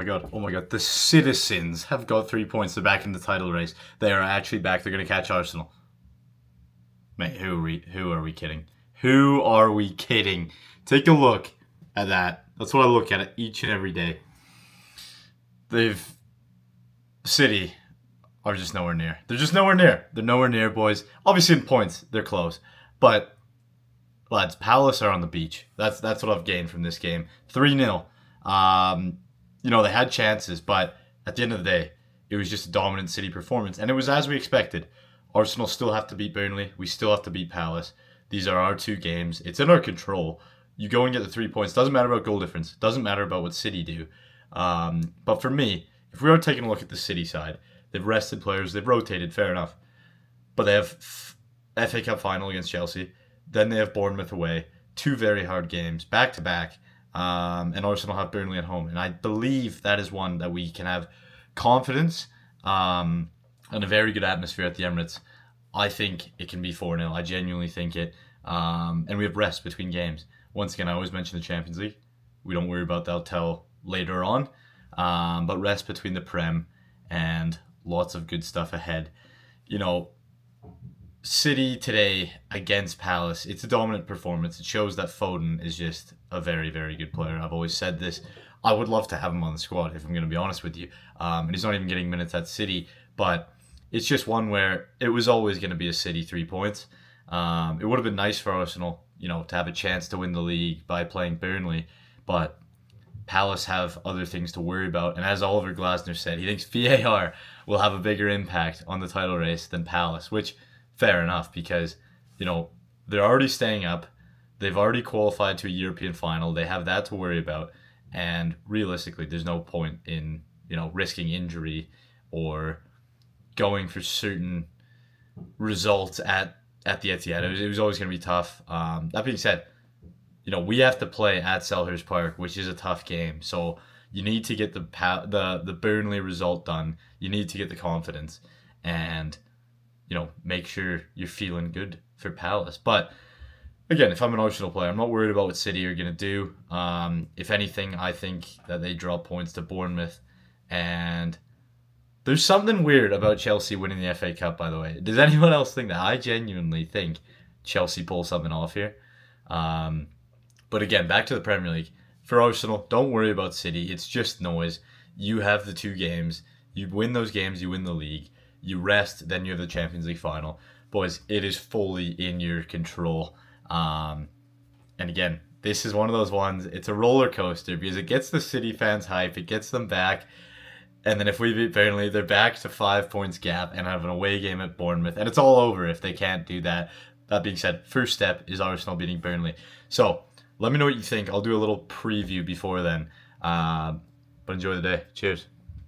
My God, oh my God, the Citizens have got 3 points. They're back in the title race. They are actually back. They're going to catch Arsenal. Mate, who are we kidding? Who are we kidding? Take a look at that. That's what I look at it each and every day. They've City are just nowhere near. They're just nowhere near. They're nowhere near, boys. Obviously in points, they're close. But lads, Palace are on the beach. That's what I've gained from this game. 3-0. They had chances, but at the end of the day, it was just a dominant City performance. And it was as we expected. Arsenal still have to beat Burnley. We still have to beat Palace. These are our two games. It's in our control. You go and get the 3 points. Doesn't matter about goal difference. Doesn't matter about what City do. But for me, if we are taking a look at the City side, they've rested players. They've rotated, fair enough. But they have FA Cup final against Chelsea. Then they have Bournemouth away. Two very hard games, back-to-back. And Arsenal have Burnley at home. And I believe that is one that we can have confidence and a very good atmosphere at the Emirates. I think it can be 4-0. I genuinely think it. And we have rest between games. Once again, I always mention the Champions League. We don't worry about that till later on. But rest between the Prem and lots of good stuff ahead. City today against Palace, it's a dominant performance. It shows that Foden is just a very, very good player. I've always said this. I would love to have him on the squad, if I'm going to be honest with you. And he's not even getting minutes at City, but it's just one where it was always going to be a City 3 points. It would have been nice for Arsenal, to have a chance to win the league by playing Burnley, but Palace have other things to worry about. And as Oliver Glasner said, he thinks VAR will have a bigger impact on the title race than Palace, which fair enough because, they're already staying up. They've already qualified to a European final. They have that to worry about. And realistically, there's no point in, risking injury or going for certain results at the Etihad. It was always going to be tough. That being said, we have to play at Selhurst Park, which is a tough game. So you need to get the Burnley result done. You need to get the confidence and, make sure you're feeling good for Palace. But again, if I'm an Arsenal player, I'm not worried about what City are going to do. If anything, I think that they draw points to Bournemouth. And there's something weird about Chelsea winning the FA Cup, by the way. Does anyone else think that? I genuinely think Chelsea pull something off here. But again, back to the Premier League. For Arsenal, don't worry about City. It's just noise. You have the two games. You win those games, you win the league. You rest, then you have the Champions League final. Boys, it is fully in your control. And again, this is one of those ones, it's a roller coaster because it gets the City fans hype, it gets them back. And then if we beat Burnley, they're back to 5 points gap and have an away game at Bournemouth. And it's all over if they can't do that. That being said, first step is Arsenal beating Burnley. So, let me know what you think. I'll do a little preview before then. But enjoy the day. Cheers.